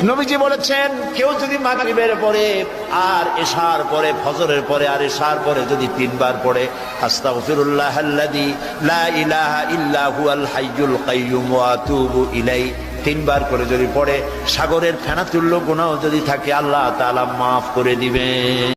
নবীজি বলেছেন কেউ যদি মাগরিবের পরে আর এশার পরে, ফজরের পরে আর এশার পরে যদি 3 বার পড়ে আস্তাগফিরুল্লাহাল্লাযী লা ইলাহা ইল্লা হুয়াল হাইয়ুল কাইয়্যুম ওয়া আতুবু ইলাইহি, 3 বার করে যদি পড়ে সাগরের ফেনা তুল্য গুনাহ যদি থাকে আল্লাহ তাআলা মাফ করে দিবেন।